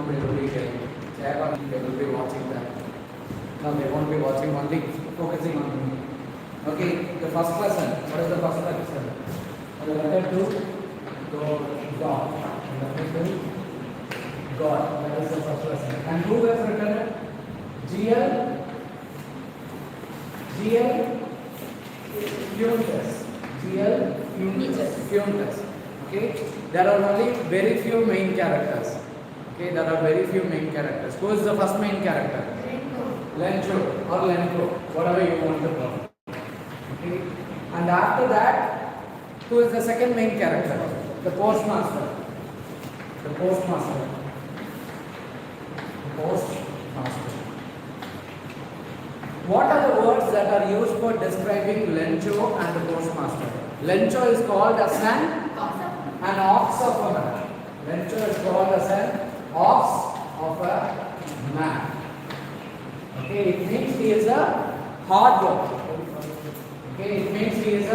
now they will be getting. They will be watching that. No, they won't be watching, only focusing on me. Okay, the first lesson. What is the first lesson? The letter to God. Letter to God. That is the first lesson. And who has written it? GL Fuentes. GL Fuentes. Okay, there are only very few main characters. Okay, there are very few main characters. Who is the first main character? Lencho or Lenko, whatever you want to call. Okay, and after that, who is the second main character? The postmaster. The postmaster. Postmaster. What are the words that are used for describing Lencho and the postmaster? Lencho is called as an ox of a man. Lencho is called as an ox of a man. Okay, it means he is a hard worker. Okay, it means he is a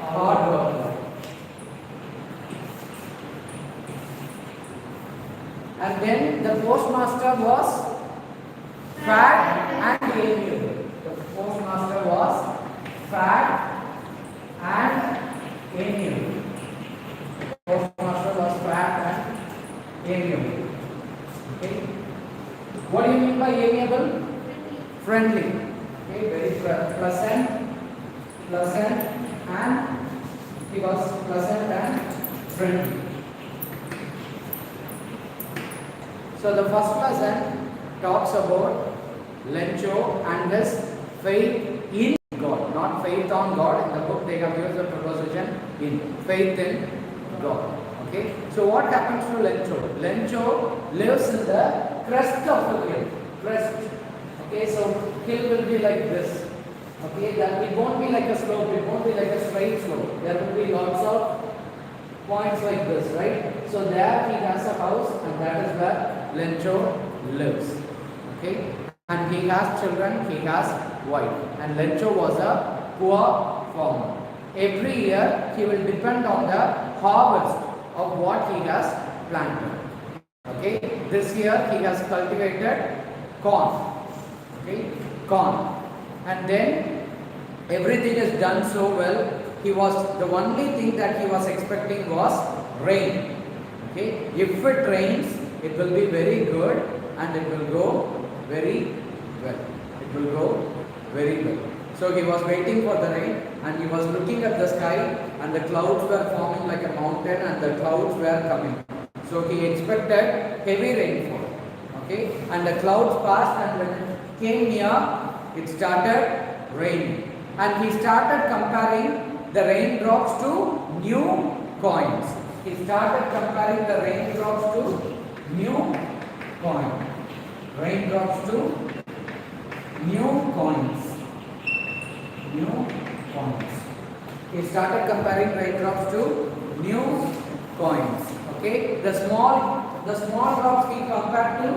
hard worker. And then the postmaster was fat and amiable. The postmaster was fat and amiable. The postmaster was fat and amiable. Okay. What do you mean by amiable? Friendly. Okay, very pleasant, and he was pleasant and friendly. So the first lesson talks about Lencho and his faith in God, not faith on God. In the book they have used the preposition in, faith in God. Okay, so what happens to Lencho? Lencho lives in the crest of the hill. Crest. Okay, so hill will be like this. Okay, that it won't be like a slope, it won't be like a straight slope. There will be lots of points like this, right? So there he has a house, and that is where Lencho lives. Okay, and he has children, he has wife, and Lencho was a poor farmer. Every year he will depend on the harvest of what he has planted. Okay, this year he has cultivated corn. Okay, corn, and then everything is done so well. He was, the only thing that he was expecting was rain. Okay, if it rains, it will be very good and it will go very well. It will go very well. So he was waiting for the rain, and he was looking at the sky, and the clouds were forming like a mountain, and the clouds were coming. So he expected heavy rainfall. Okay, and the clouds passed, and when it came near, it started raining. And he started comparing the raindrops to new coins. He started comparing the raindrops to new coins. Raindrops to new coins. New coins. He started comparing raindrops to new coins. Okay, the small drops he compared to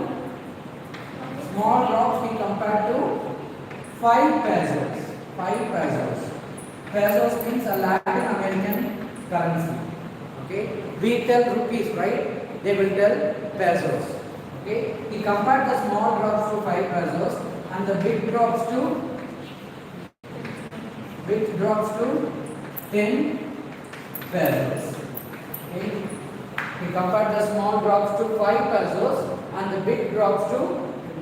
5 pesos. 5 pesos. Pesos means a Latin American currency. Okay, we tell rupees, right? They will tell pesos. Okay, he compared the small drops to 5 pesos and the big drops to 10 pesos. Okay, he compared the small drops to 5 pesos and the big drops to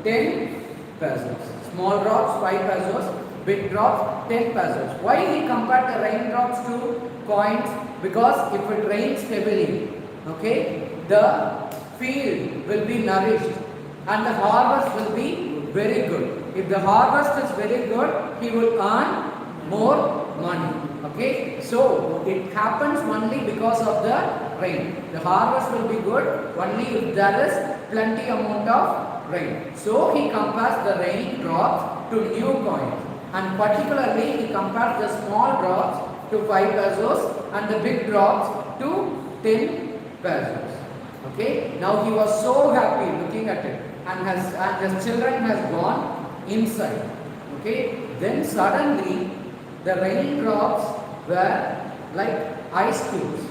10 pesos. Small drops 5 pesos, big drops 10 pesos. Why he compared the raindrops to coins? Because if it rains heavily, okay, the field will be nourished and the harvest will be very good. If the harvest is very good, he will earn more money. Okay, so it happens only because of the rain. The harvest will be good only if there is plenty amount of rain. So he compares the rain drops to new coins, and particularly he compares the small drops to 5 pesos and the big drops to 10 pesos. Okay, now he was so happy looking at it, and his children has gone inside. Okay, then suddenly the raindrops were like ice cubes.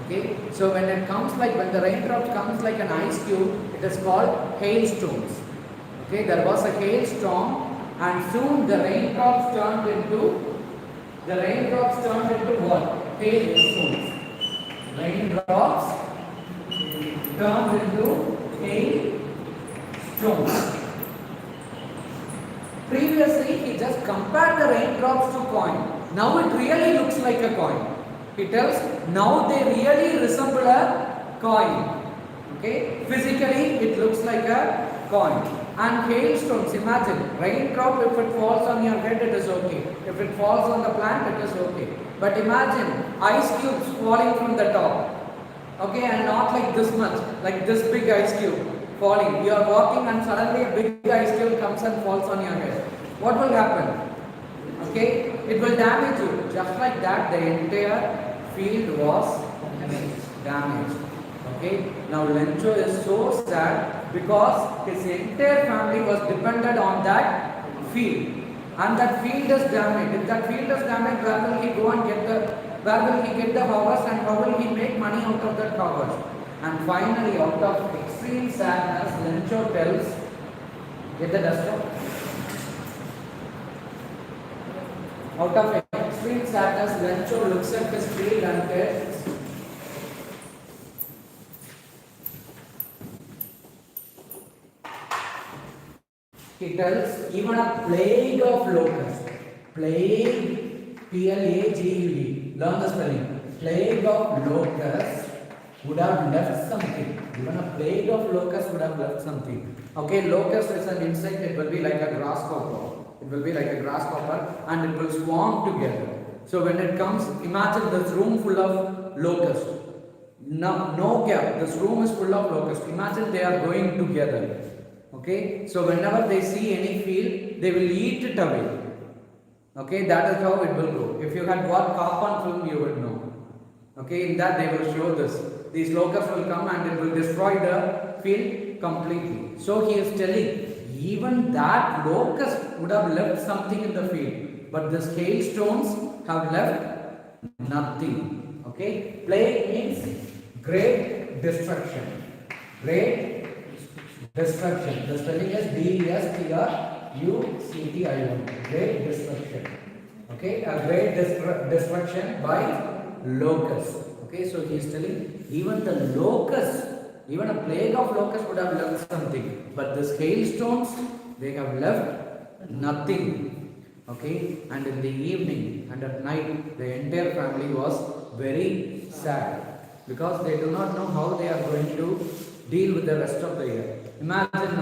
Okay, so when it comes like, when the raindrop comes like an ice cube, it is called hailstones. Okay, there was a hailstorm, and soon the raindrops turned into what? Hailstones. Raindrops turned into hailstones. Previously, he just compared the raindrops to coin. Now it really looks like a coin. He tells, now they really resemble a coin. Okay, physically it looks like a coin. And hailstones, imagine, raindrop, if it falls on your head, it is okay. If it falls on the plant, it is okay. But imagine ice cubes falling from the top. Okay, and not like this much, like this big ice cube falling. You are walking and suddenly a big ice cube comes and falls on your head. What will happen? Okay, it will damage you. Just like that, the entire field was damaged. Okay, now Lencho is so sad because his entire family was dependent on that field, and that field is damaged. If that field is damaged, where will he go and get the harvest, and how will he make money out of that harvest? And finally, out of extreme sadness, Lencho tells, get the duster. Out of extreme sadness, Lencho looks at his field and tells, even a plague of locusts, plague, P-L-A-G-U-E, learn the spelling, plague of locusts would have left something. Even a plague of locusts would have left something. Okay, locust is an insect, it will be like a grasshopper. It will be like a grasshopper and it will swarm together. So when it comes, imagine this room full of locusts. No gap, this room is full of locusts. Imagine they are going together. Okay, so whenever they see any field, they will eat it away. Okay, that is how it will go. If you had watched Cop film, you would know. Okay, in that they will show this. These locusts will come and it will destroy the field completely. So he is telling, even that locust would have left something in the field, but these hailstones have left nothing. Okay, plague means great destruction. Great destruction. The spelling is D-E-S-T-R-U-C-T-I-O-N. Great destruction. Okay, a great destruction by locusts. Okay, so he is telling, even the locusts, even a plague of locusts would have left something, but these hailstones, they have left nothing. Okay, and in the evening and at night, the entire family was very sad because they do not know how they are going to deal with the rest of the year. Imagine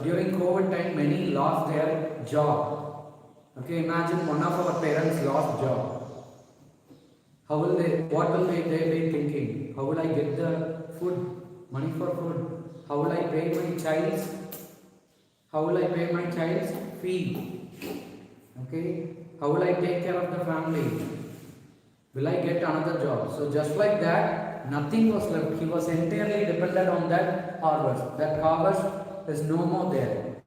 during COVID time, many lost their job. Okay, imagine one of our parents lost job. What will they be thinking? How will I get the food, money for food? How will I pay my child's fee? Okay, how will I take care of the family? Will I get another job? So just like that, nothing was left. He was entirely dependent on that harvest. That harvest is no more there.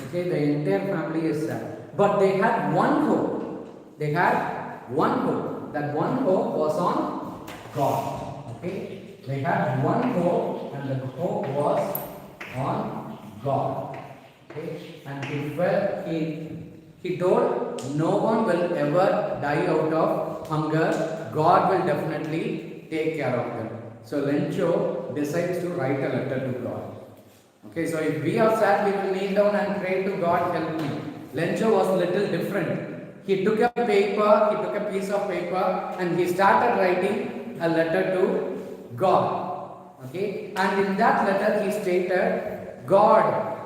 Okay, the entire family is sad. But they had one hope. They had one hope. That one hope was on God. Okay, they had one hope, and the hope was on God. Okay, and he told, no one will ever die out of hunger. God will definitely take care of them. So Lencho decides to write a letter to God. Okay, so if we are sad, we will kneel down and pray to God, help me. Lencho was a little different. He took a piece of paper and he started writing a letter to God. Okay, and in that letter he stated, God,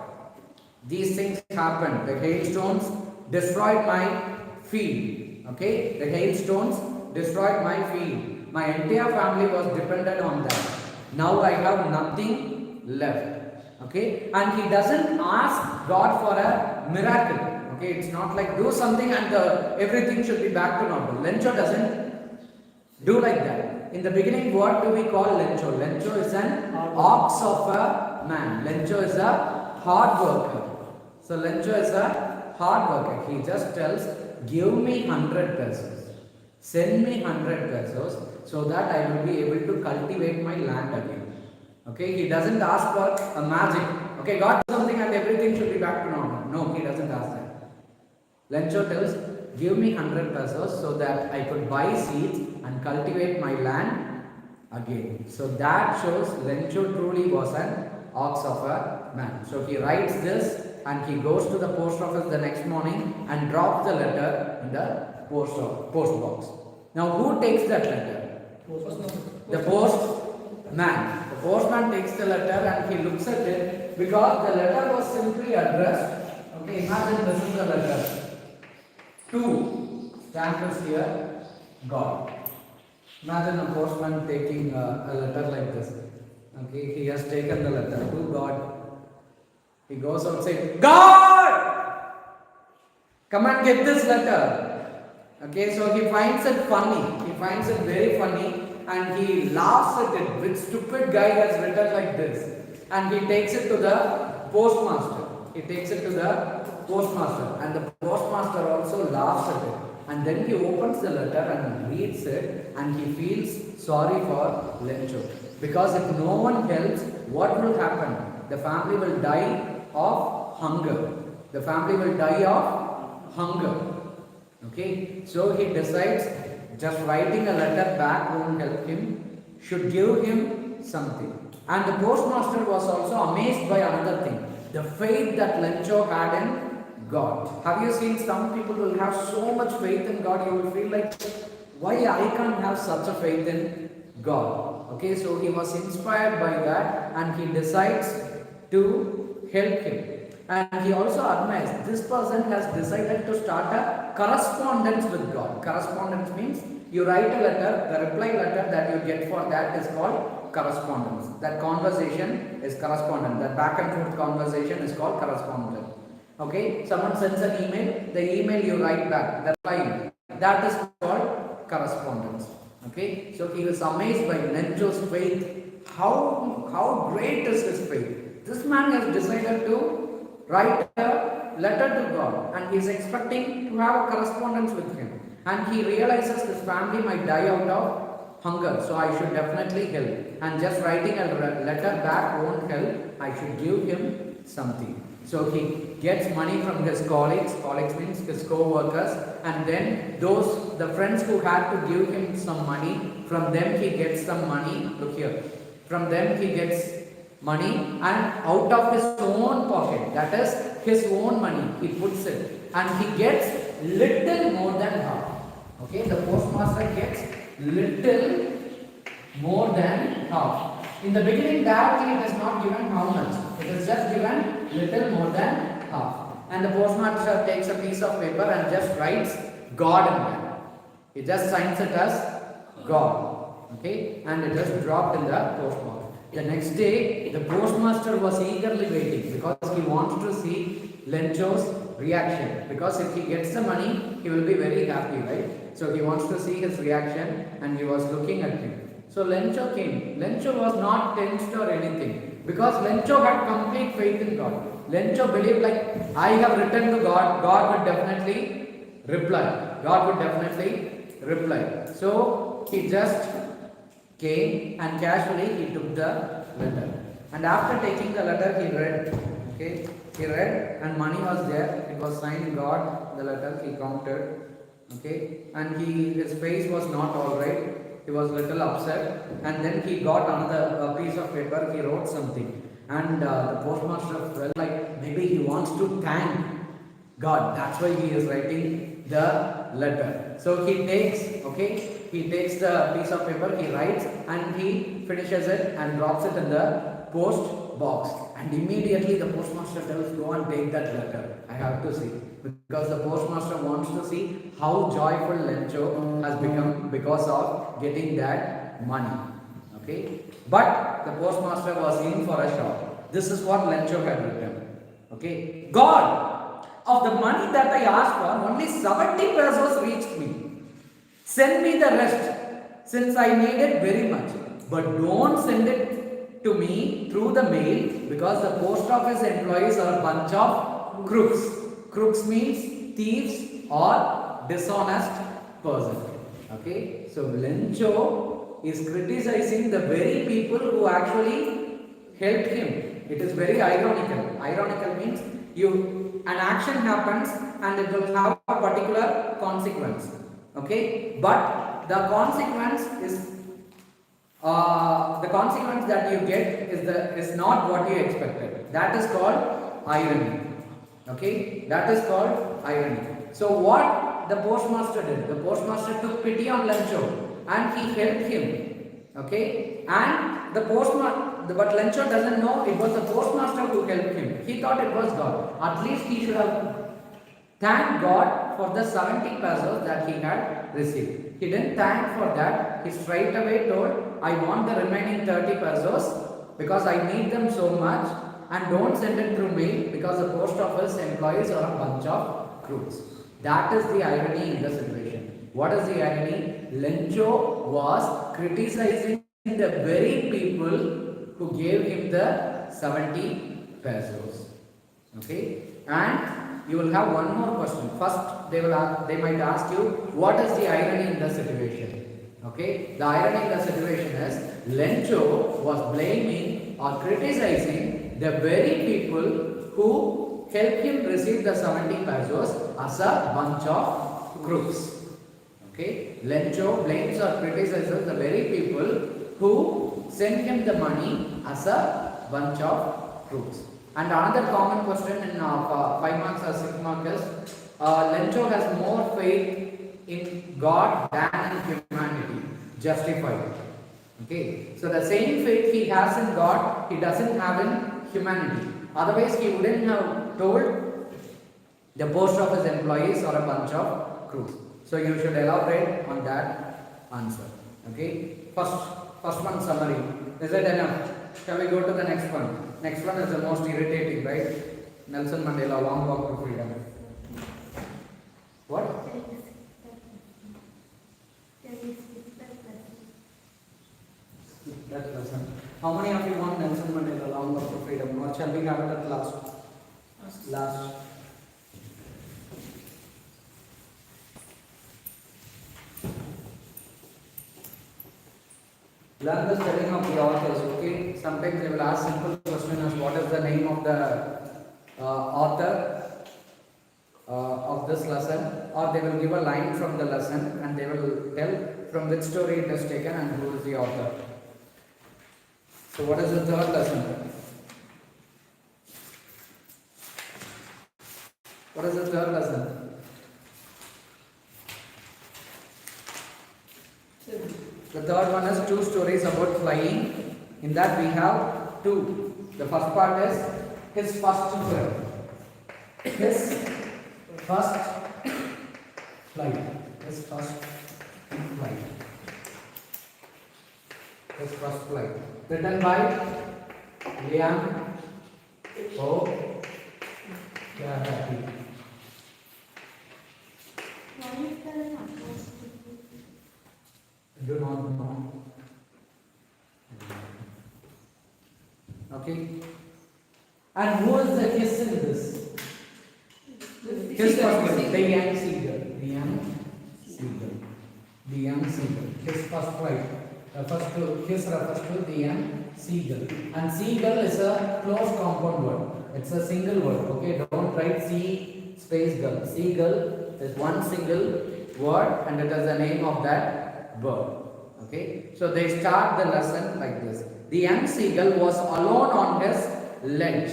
these things happened. The hailstones destroyed my field. Okay, the hailstones destroyed my field. My entire family was dependent on that. Now I have nothing left. Okay, and he doesn't ask God for a miracle. Okay, it's not like do something and everything should be back to normal. Lencho doesn't do like that. In the beginning, what do we call Lencho? Lencho is an ox of a man. Lencho is a hard worker. So Lencho is a hard worker. He just tells, give me 100 pesos. Send me 100 pesos so that I will be able to cultivate my land again. Okay, he doesn't ask for a magic. Okay, God does something and everything should be back to normal. No, he doesn't ask that. Lencho tells, give me 100 pesos so that I could buy seeds and cultivate my land again. So that shows Lencho truly was an ox of a man. So he writes this and he goes to the post office the next morning and drops the letter in the post box. Now who takes that letter? The postman. The postman takes the letter and he looks at it because the letter was simply addressed. Okay, imagine this is the letter. To stamp is here, God. Imagine a postman taking a letter like this. Okay, he has taken the letter to God. He goes out saying, God! Come and get this letter. Okay, so he finds it funny. He finds it very funny and he laughs at it. Which stupid guy has written like this? And he takes it to the postmaster. He takes it to the postmaster and the postmaster also laughs at it. And then he opens the letter and reads it and he feels sorry for Lencho. Because if no one helps, what will happen? The family will die of hunger. The family will die of hunger. Okay, so he decides just writing a letter back won't help him, should give him something. And the postmaster was also amazed by another thing, the faith that Lencho had in God. Have you seen some people will have so much faith in God, you will feel like, why I can't have such a faith in God? Okay, so he was inspired by that and he decides to help him. And he also admires this person has decided to start a correspondence with God. Correspondence means you write a letter, the reply letter that you get for that is called correspondence. That conversation is correspondence. That back and forth conversation is called correspondence. Okay, someone sends an email, the email you write back, the reply, that is called correspondence. Okay, so he was amazed by Lencho's faith. How great is his faith? This man has decided to write a letter to God and he is expecting to have a correspondence with him. And he realizes his family might die out of hunger, so I should definitely help. And just writing a letter back won't help, I should give him something. So he gets money from his colleagues means his co-workers, and then the friends who had to give him some money, from them he gets some money. Look here, from them he gets money and out of his own pocket, that is his own money, he puts it and he gets little more than half. Okay, the postmaster gets little more than half. In the beginning directly it is not given how much, it is just given little more than half. And the postmaster takes a piece of paper and just writes God in there. He just signs it as God. Okay, and it is dropped in the postbox. The next day, the postmaster was eagerly waiting because he wanted to see Lencho's reaction. Because if he gets the money, he will be very happy, right? So he wants to see his reaction and he was looking at him. So Lencho came. Lencho was not tensed or anything because Lencho had complete faith in God. Lencho believed like, I have written to God, God would definitely reply. God would definitely reply. So he just came and casually he took the letter. And after taking the letter he read. Okay, he read and money was there. It was signed God, the letter he counted. Okay, and his face was not alright. He was little upset, and then he got another piece of paper. He wrote something, and the postmaster felt like maybe he wants to thank God. That's why he is writing the letter. So he takes the piece of paper, he writes, and he finishes it and drops it in the post box. And immediately the postmaster tells, go and take that letter. I have to see. Because the postmaster wants to see how joyful Lencho has become because of getting that money. Okay. But the postmaster was in for a shock. This is what Lencho had written. Okay. God, of the money that I asked for, only 70 pesos reached me. Send me the rest, since I need it very much. But don't send it to me through the mail, because the post office employees are a bunch of crooks. Crooks means thieves or dishonest person. Okay, so Lencho is criticizing the very people who actually helped him. It is very ironical. Ironical means an action happens and it will have a particular consequence. Okay, but the consequence that you get is not what you expected. That is called irony. Okay, that is called irony. So what the postmaster did? The postmaster took pity on Lencho and he helped him. Okay, and but Lencho doesn't know it was the postmaster who helped him. He thought it was God. At least he should have thanked God for the 70 pesos that he had received. He didn't thank for that. He straight away told, I want the remaining 30 pesos because I need them so much, and don't send it through mail because the post office employees are a bunch of crooks. That is the irony in the situation. What is the irony? Lencho was criticizing the very people who gave him the 70 pesos. Okay, and you will have one more question. First, they might ask you, what is the irony in the situation? Okay, the irony in the situation is Lencho was blaming or criticizing the very people who helped him receive the 70 pesos as a bunch of crooks. Okay, Lencho blames or criticizes the very people who sent him the money as a bunch of crooks. And another common question in 5 marks or 6 marks is Lencho has more faith in God than in humanity. Justified. Okay, so the same faith he has in God, he doesn't have in humanity. Otherwise, he wouldn't have told the post office employees are a bunch of crooks. So you should elaborate on that answer. Okay, first one summary. Is it enough? Shall we go to the next one? Next one is the most irritating, right? Nelson Mandela, Long Walk to Freedom. What? That lesson. How many of you want Nelson Mandela, Long Walk to Freedom? Or shall we have it at last? Last. Learn the spelling of the authors, okay? Sometimes they will ask simple question as what is the name of the author of this lesson, or they will give a line from the lesson and they will tell from which story it is taken and who is the author. So what is the third lesson? What is the third lesson? The third one is 2 stories about flying. In that we have 2. The first part is his first flight. His first flight. His first flight. His first flight. Written by Liam O. Happy. Do not know. Okay. And who is the his in this? His first the young seagull. The young seagull. The young seagull. His first flight. His refers to the young seagull. And seagull is a close compound word. It's a single word. Okay. Don't write sea space gull. Seagull is one single word and it is the name of that bird. Okay, so they start the lesson like this. The young seagull was alone on his ledge.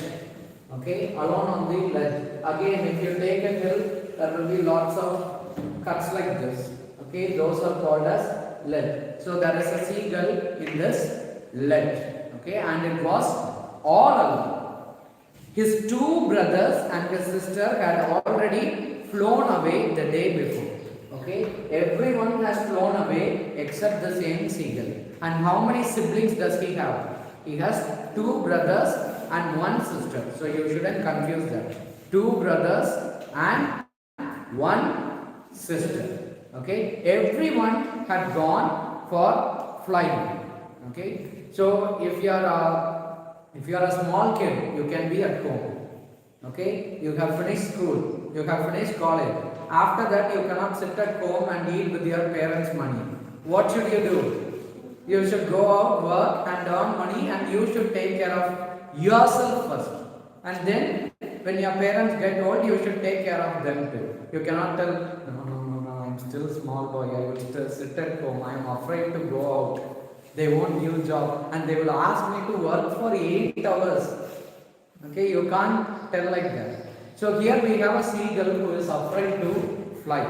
Okay, alone on the ledge. Again, if you take a hill, there will be lots of cuts like this. Okay, those are called as ledge. So there is a seagull in this ledge. Okay, and it was all alone. His 2 brothers and his sister had already flown away the day before. Okay, everyone has flown away except the same seagull. And how many siblings does he have? He has 2 brothers and 1 sister. So you shouldn't confuse that. 2 brothers and 1 sister. Okay, everyone had gone for flying. Okay, so if you are a small kid, you can be at home. Okay, you have finished school, you have finished college, After that, you cannot sit at home and eat with your parents' money. What should you do? You should go out, work and earn money, and you should take care of yourself first. And then, when your parents get old, you should take care of them too. You cannot tell, no, I'm still small boy, I will still sit at home, I am afraid to go out. They won't give job and they will ask me to work for 8 hours. Okay, you can't tell like that. So here we have a seagull who is afraid to fly.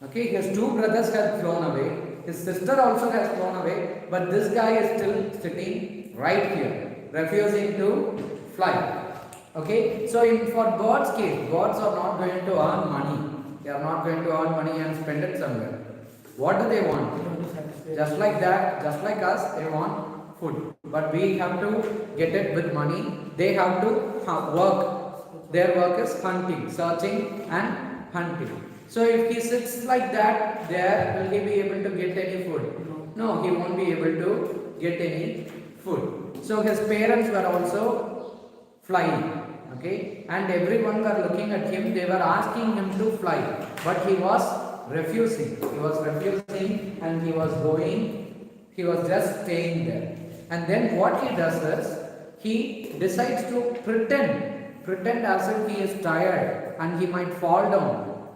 Okay, his two brothers have flown away. His sister also has flown away, but this guy is still sitting right here, refusing to fly. Okay, so for God's case, gods are not going to earn money. They are not going to earn money and spend it somewhere. What do they want? Just like that, just like us, they want food. But we have to get it with money. They have to work. Their work is hunting, searching and hunting. So if he sits like that, there will he be able to get any food? No, he won't be able to get any food. So his parents were also flying. Okay, and everyone were looking at him. They were asking him to fly, but he was refusing. He was refusing, and he was going. He was just staying there. And then what he does is he decides to pretend as if he is tired and he might fall down.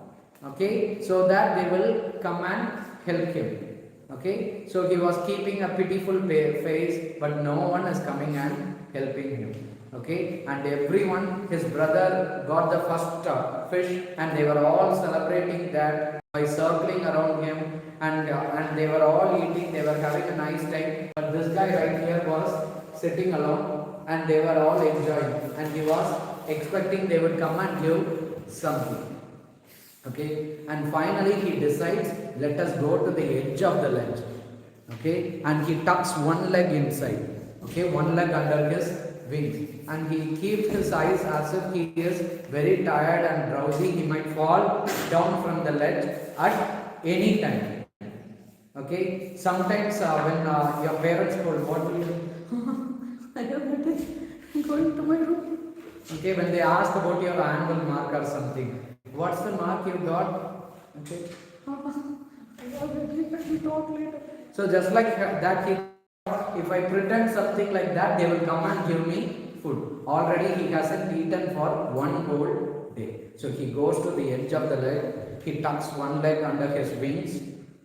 Okay, so that they will come and help him. Okay, so he was keeping a pitiful face, but no one is coming and helping him. Okay, and everyone, his brother got the first fish, and they were all celebrating that by circling around him, and they were all eating. They were having a nice time. But this guy right here was sitting alone, and they were all enjoying, and he was expecting they would come and give something. Okay, and finally he decides, let us go to the edge of the ledge. Okay, and he tucks one leg inside. Okay, one leg under his wings, and he keeps his eyes as if he is very tired and drowsy. He might fall down from the ledge at any time. Okay, sometimes when your parents call, what will you do? I have headache. I'm going to my room. Okay, when they ask about your annual mark or something, what's the mark you got? Okay, I have headache. We talk later. So just like that, if I pretend something like that, they will come and give me food. Already he hasn't eaten for one whole day. So he goes to the edge of the leg. He tucks one leg under his wings.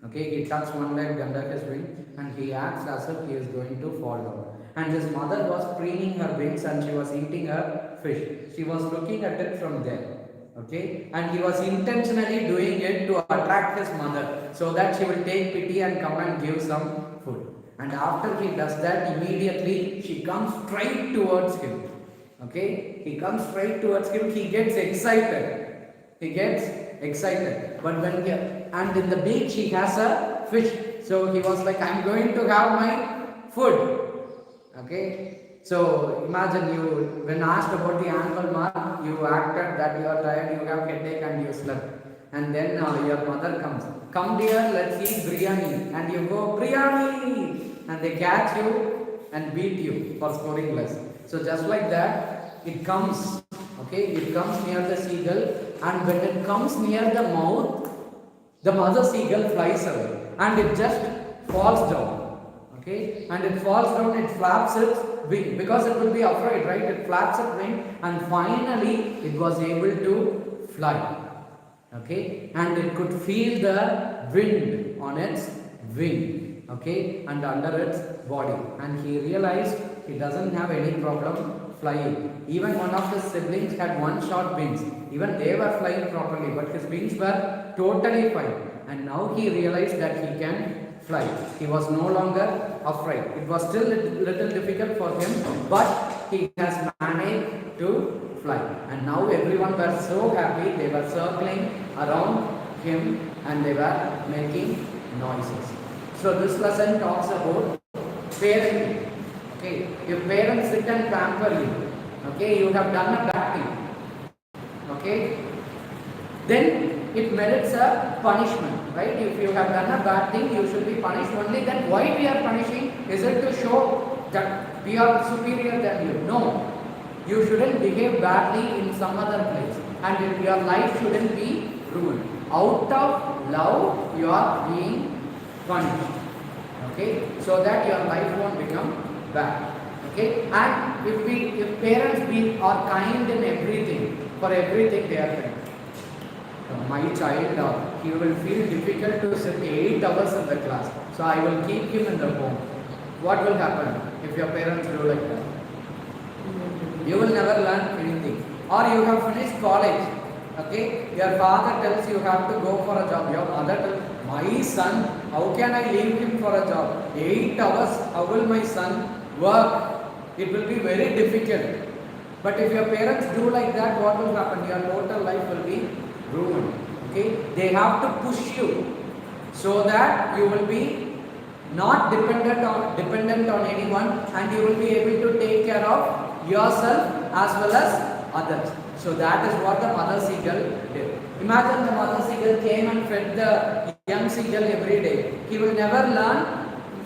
Okay, he tucks one leg under his wing, and he acts as if he is going to fall down. And his mother was preening her wings, and she was eating her fish. She was looking at it from there. Okay, and he was intentionally doing it to attract his mother, so that she will take pity and come and give some food. And after he does that, immediately she comes straight towards him. Okay, he comes straight towards him. He gets excited. But when and in the beach he has a fish, so he was like, I'm going to have my food. Okay, so imagine you, when asked about the annual mark, you acted that you are tired, you have headache, and you slept. And then your mother comes, come dear, let's eat biryani. And you go, biryani! And they catch you and beat you for scoring less. So just like that, it comes, okay, it comes near the seagull, and when it comes near the mouth, the mother seagull flies away, and it just falls down, okay, and it falls down, it flaps its wing, because it will be afraid, right, it flaps its wing, and finally it was able to fly. Okay, and it could feel the wind on its wing, okay, and under its body, and he realized he doesn't have any problem flying. Even one of his siblings had one short wings. Even they were flying properly, but his wings were totally fine. And now he realized that he can fly. He was no longer afraid. It was still a little difficult for him, but he has managed to fly. And now everyone were so happy. They were circling around him and they were making noises. So this lesson talks about parenting. Okay, if parents sit and pamper you, okay, you have done a bad thing, okay, then it merits a punishment, right? If you have done a bad thing, you should be punished. Only then why we are punishing? Is it to show that we are superior than you? No, you shouldn't behave badly in some other place, and your life shouldn't be ruined. Out of love, you are being punished. Okay, so that your life won't become bad. Okay, and if parents are kind in everything, for everything they are kind. My child, he will feel difficult to sit 8 hours in the class. So I will keep him in the home. What will happen if your parents do like that? You will never learn anything. Or you have finished college. Okay, your father tells you have to go for a job. Your mother tells, my son, how can I leave him for a job? 8 hours, how will my son work? It will be very difficult. But if your parents do like that, what will happen? Your total life will be ruined. Okay, they have to push you so that you will be not dependent on anyone, and you will be able to take care of yourself as well as others. So that is what the mother seagull did. Imagine the mother seagull came and fed the young seagull every day. He will never learn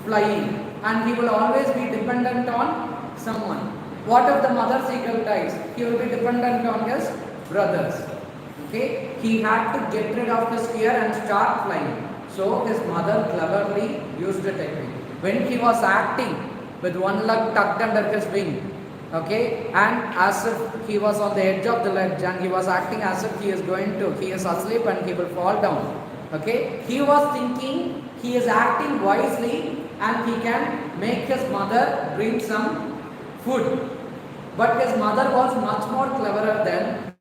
flying, and he will always be dependent on someone. What if the mother seagull dies? He will be dependent on his brothers. Okay, he had to get rid of his fear and start flying. So his mother cleverly used the technique. When he was acting with one leg tucked under his wing, okay, and as if he was on the edge of the ledge, and he was acting as if he is asleep and he will fall down. Okay, he was thinking he is acting wisely and he can make his mother bring some food. But his mother was much more cleverer than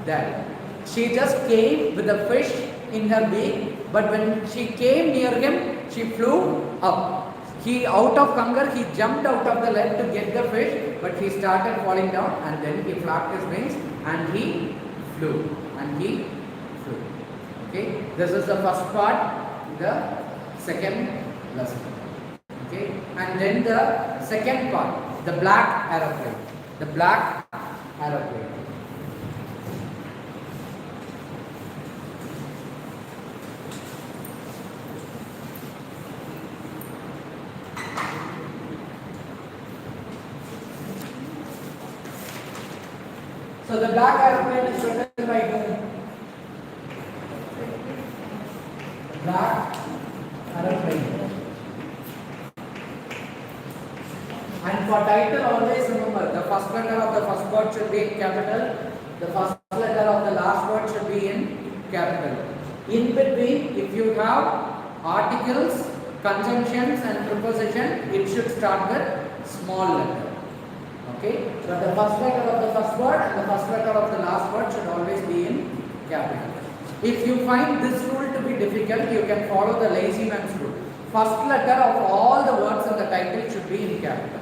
that. She just came with the fish in her beak, but when she came near him, she flew up. He, out of hunger, he jumped out of the ledge to get the fish, but he started falling down, and then he flapped his wings and he flew. Okay, this is the first part, the second lesson. Okay, and then the second part, the black aeroplane. The black aeroplane. So the black aeroplane is written by whom? Black aeroplane. And for title, always remember the first letter of the first word should be in capital. The first letter of the last word should be in capital. In between, if you have articles, conjunctions and preposition, it should start with small letter. Okay, so the first letter of the first word and the first letter of the last word should always be in capital. If you find this rule to be difficult, you can follow the lazy man's rule. First letter of all the words in the title should be in capital.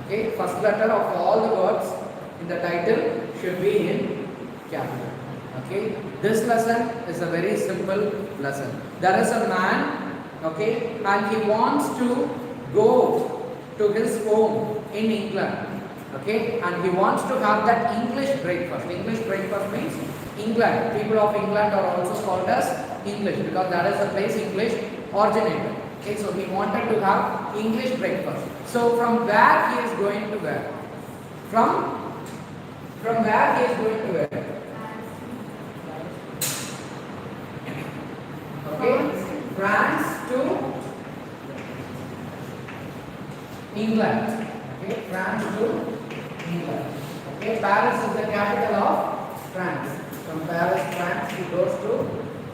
Okay, first letter of all the words in the title should be in capital. Okay, this lesson is a very simple lesson. There is a man, okay, and he wants to go to his home in England, okay, and he wants to have that English breakfast. English breakfast means England. People of England are also called as English because that is the place English originated. Okay, so he wanted to have English breakfast. So from where he is going to where? From where he is going to where? Okay, France to England. Okay, France to England. Okay, Paris is the capital of France. From Paris, France, he goes to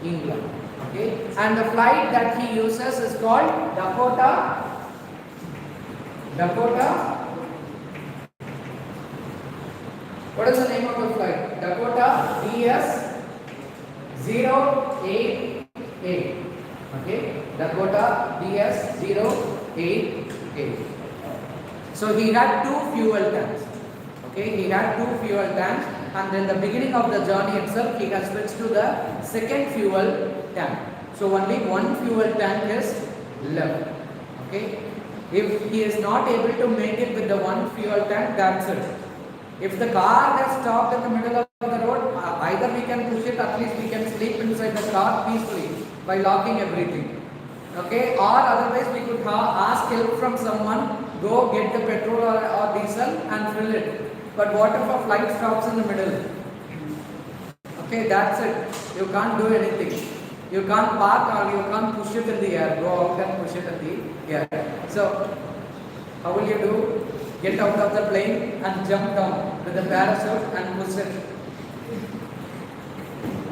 England. Okay, and the flight that he uses is called Dakota. What is the name of the flight? Dakota DS 088. Okay, Dakota DS 088. So he had two fuel tanks. Okay, he had two fuel tanks, and in the beginning of the journey itself, he has switched to the second fuel tank. So only one fuel tank is left. Okay, if he is not able to make it with the one fuel tank, that's it. If the car has stopped in the middle of the road, either we can push it, at least we can sleep inside the car peacefully by locking everything. Okay, or otherwise we could ask help from someone, go get the petrol or diesel and fill it. But what if a flight stops in the middle? Okay, that's it. You can't do anything. You can't park or you can't push it in the air. Go out and push it in the air. So, how will you do? Get out of the plane and jump down with the parachute and push it.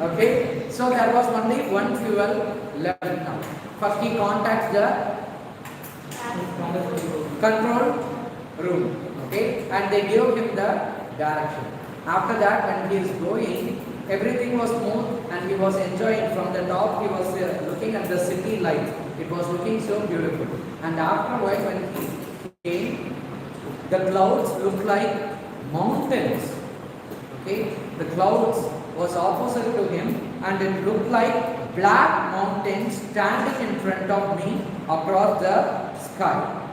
Okay, so there was only one fuel left now. First he contacts the control room, okay, and they give him the direction. After that, when he is going, everything was smooth and he was enjoying. From the top he was looking at the city lights. It was looking so beautiful. And after a while when he came, the clouds looked like mountains. Okay, the clouds was opposite to him and it looked like black mountains standing in front of me across the sky.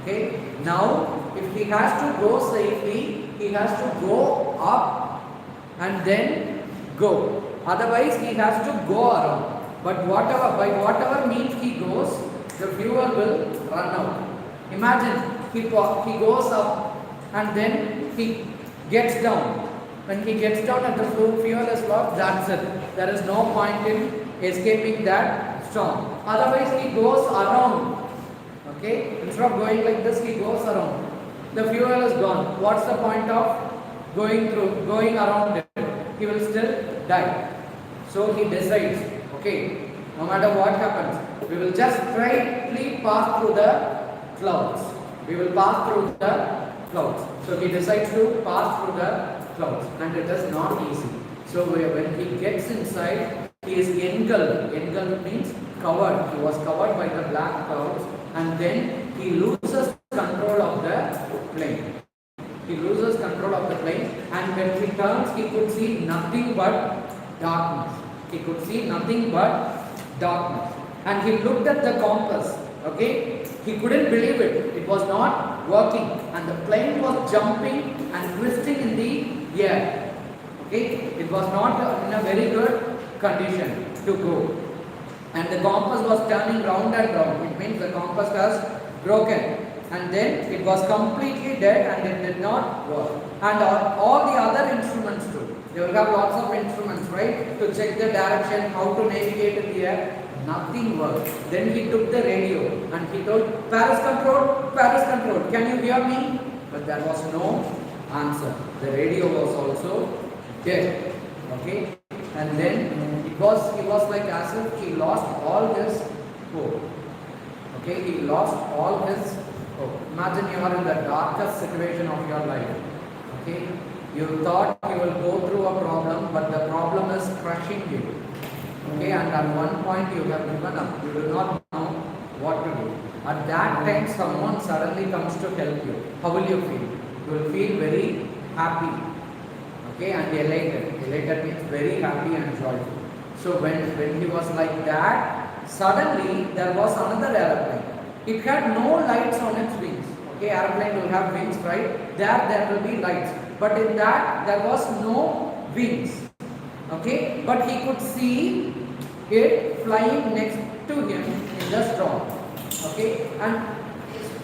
Okay, now if he has to go safely, he has to go up and then go. Otherwise he has to go around. But by whatever means he goes, the fuel will run out. Imagine he goes up and then he gets down. When he gets down and the fuel is lost, that's it. There is no point in escaping that storm. Otherwise he goes around. Okay, instead of going like this, he goes around. The fuel is gone. What's the point of going around it? He will still die. So he decides, okay, no matter what happens, we will just straightly pass through the clouds. We will pass through the clouds. So he decides to pass through the clouds, and it is not easy. So when he gets inside, he is engulfed. Engulfed means covered. He was covered by the black clouds, and then he loses control of the plane. He loses control of the plane, and when he turns, he could see nothing but darkness. He could see nothing but darkness. And he looked at the compass. Okay, he couldn't believe it. It was not working, and the plane was jumping and twisting in the air. Okay, it was not in a very good condition to go, and the compass was turning round and round. It means the compass was broken, and then it was completely dead and it did not work. And all the other instruments too. They will have lots of instruments, right, to check the direction, how to navigate in the air. Nothing worked. Then he took the radio and he told, Paris control, can you hear me? But there was no answer. The radio was also dead. Okay, and then he was like as if he lost all his hope. Okay, he lost all his hope. Imagine you are in the darkest situation of your life. Okay, you thought you will go through a problem, but the problem is crushing you. Okay, and at one point you have given up. You do not know what to do. At that time, someone suddenly comes to help you. How will you feel? You will feel very happy. Okay, and elated. Elated means very happy and joyful. So when he was like that, suddenly there was another aeroplane. It had no lights on its wings. Okay, airplane will have wings, right? There will be lights. But in that, there was no wings. Okay, but he could see it flying next to him in the storm. Okay, and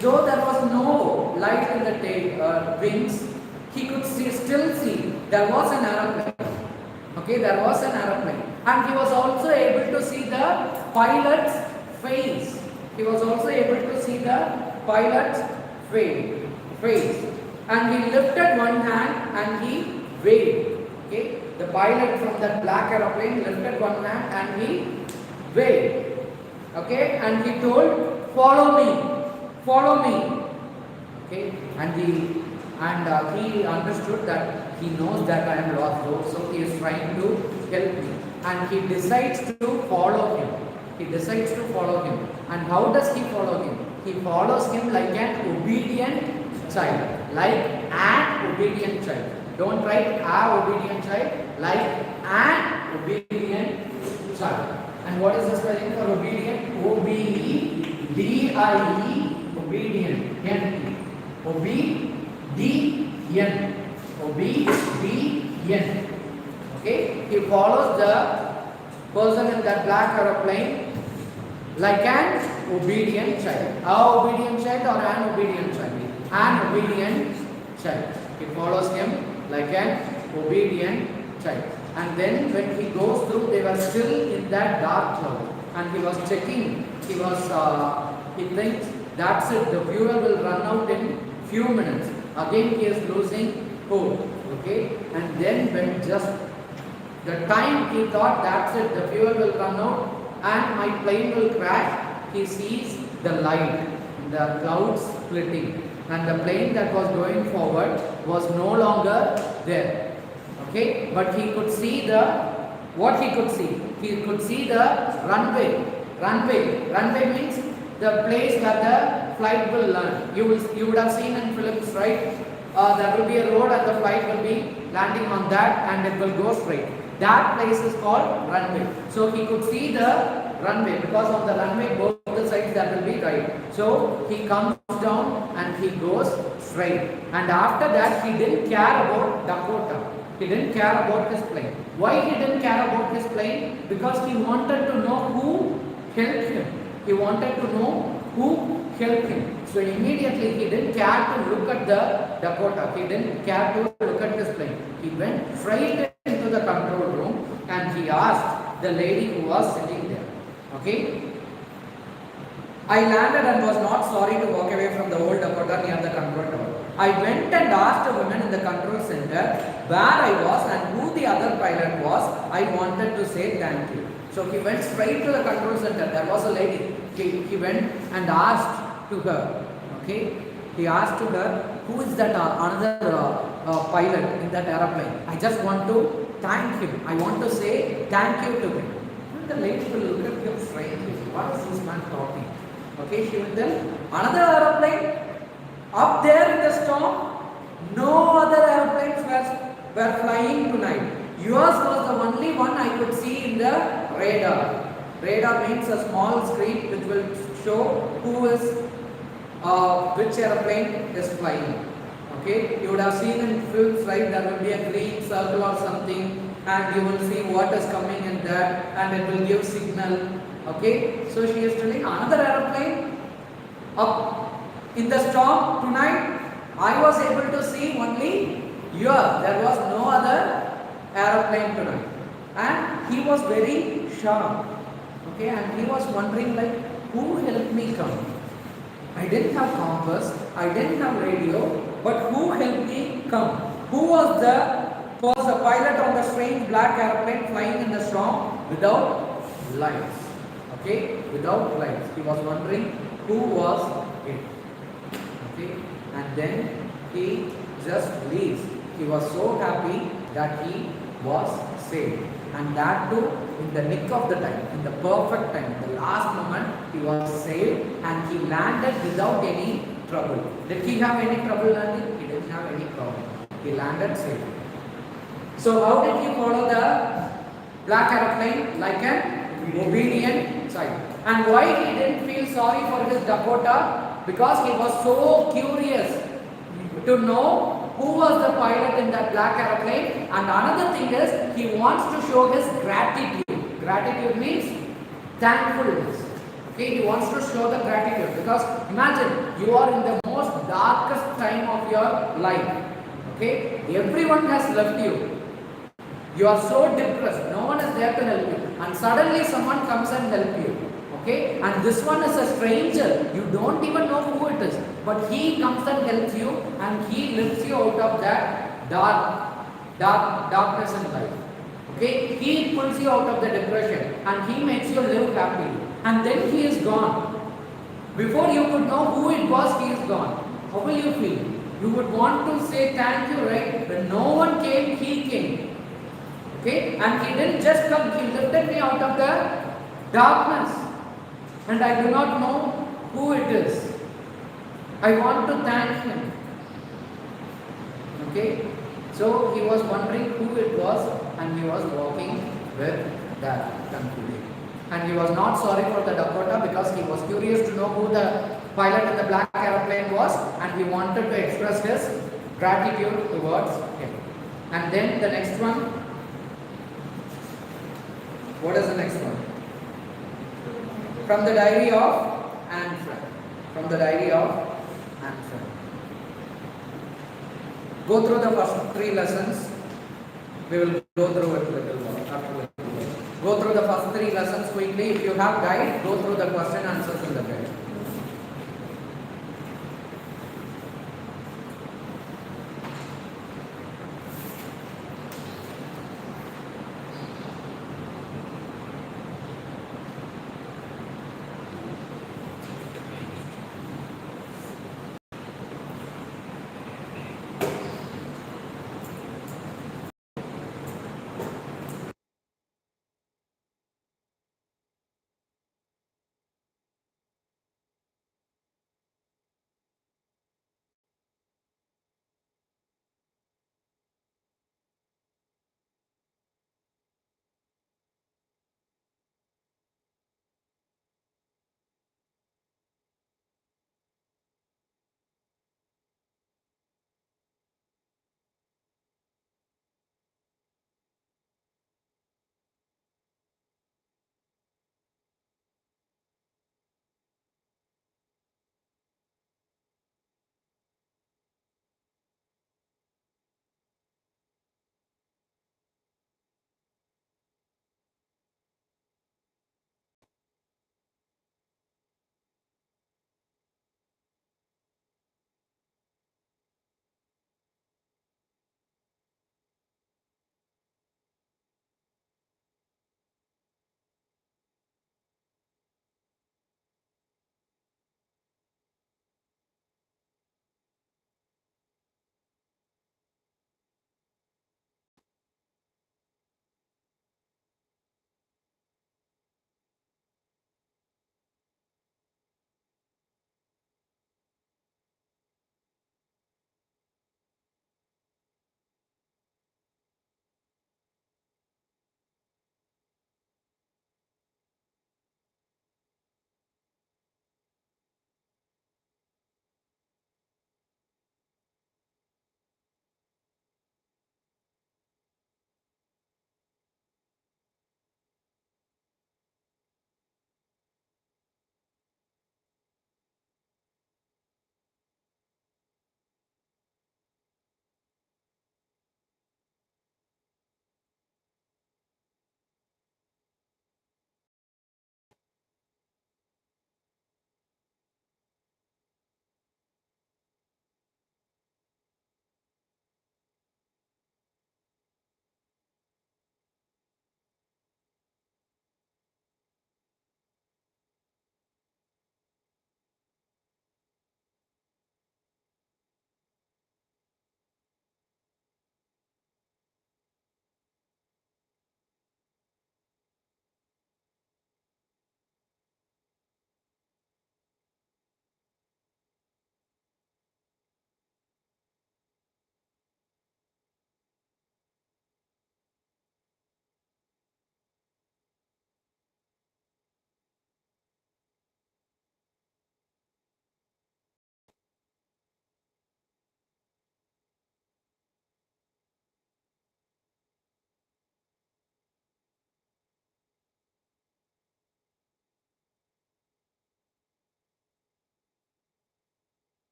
though there was no light in the wings, he could still see there was an aeroplane. Okay, there was an aeroplane, and he was also able to see the pilot's face. He was also able to see the pilot's face, and he lifted one hand and he waved. Okay, the pilot from that black aeroplane lifted one hand and he waved. Okay, and he told, "Follow me." Okay, and he understood that he knows that I am lost, so he is trying to help me, and he decides to follow him. And how does he follow him? He follows him like an obedient child. Don't write a obedient child, like an obedient child. And what is the spelling for obedient? O-B-E-D-I-E, obedient. N-E. Obedient. Okay? He follows the person in that black aeroplane like an obedient child. A obedient child or an obedient child? An obedient child. He follows him like an obedient child. And then when he goes through, they were still in that dark cloud. And he was checking, he thinks, that's it, the fuel will run out in few minutes. Again he is losing hope. Okay, and then when just the time he thought, that's it, the fuel will run out and my plane will crash, he sees the light, the clouds splitting, and the plane that was going forward was no longer there. Okay, but he could see what he could see? He could see the runway. Runway means the place where the flight will land. You would have seen in films, right? There will be a road and the flight will be landing on that and it will go straight. That place is called runway. So he could see the runway, because on the runway both the sides there will be right. So he comes down and he goes straight. And after that he didn't care about Dakota. He didn't care about his plane. Why he didn't care about his plane? Because he wanted to know who helped him. He wanted to know who helped him. So immediately he didn't care to look at the Dakota. He didn't care to look at his plane. He went straight into the control room and he asked the lady who was sitting there. Okay? I landed and was not sorry to walk away from the old Dakota near the control tower. I went and asked a woman in the control center where I was and who the other pilot was. I wanted to say thank you. So he went straight to the control center. There was a lady. He went and asked to her. Okay? He asked to her, who is that another pilot in that aeroplane? I just want to thank him. I want to say thank you to him. And the lady will look at him strangely. What is this man talking? Okay, she will tell, another aeroplane up there in the storm. No other aeroplanes were flying tonight. Yours was the only one I could see in the radar. Radar means a small screen which will show who is, which aeroplane is flying. Okay, you would have seen in films, right? There will be a green circle or something, and you will see what is coming in that, and it will give signal. Okay, so she is telling another aeroplane up in the storm tonight. I was able to see only yours. There was no other aeroplane tonight, and he was very shocked. Okay, and he was wondering, like, who helped me come? I didn't have compass, I didn't have radio, but who helped me come? Who was the pilot on the strange black aeroplane flying in the storm without lights? Okay, without lights. He was wondering who was it. Okay, and then he just leaves. He was so happy that he was saved, and that too in the nick of the time, in the perfect time, the last moment he was saved, and he landed without any trouble. Did he have any trouble landing? He didn't have any problem. He landed safe. So how did he follow the black aeroplane? Like an obedient child. And why he didn't feel sorry for his Dakota? Because he was so curious to know who was the pilot in that black aeroplane. And another thing is, he wants to show his gratitude. Gratitude means thankfulness. Okay, he wants to show the gratitude, because imagine you are in the most darkest time of your life. Okay, everyone has left you. You are so depressed, no one is there to help you, and suddenly someone comes and helps you. Okay, and this one is a stranger, you don't even know who it is, but he comes and helps you, and he lifts you out of that darkness in life. Okay, he pulls you out of the depression, and he makes you live happily, and then he is gone. Before you could know who it was, he is gone. How will you feel? You would want to say thank you, right? When no one came, he came. Okay, and he didn't just come, he lifted me out of the darkness, and I do not know who it is. I want to thank him. Okay, so he was wondering who it was, and he was walking with that concluding. And he was not sorry for the Dakota, because he was curious to know who the pilot in the black aeroplane was, and he wanted to express his gratitude towards him. And then the next one. What is the next one? From the diary of Anne Frank. From the diary of Anne Frank. Go through the first 3 lessons. We will go through it little more. Go through the first 3 lessons quickly. If you have guide, go through the question answers in the guide.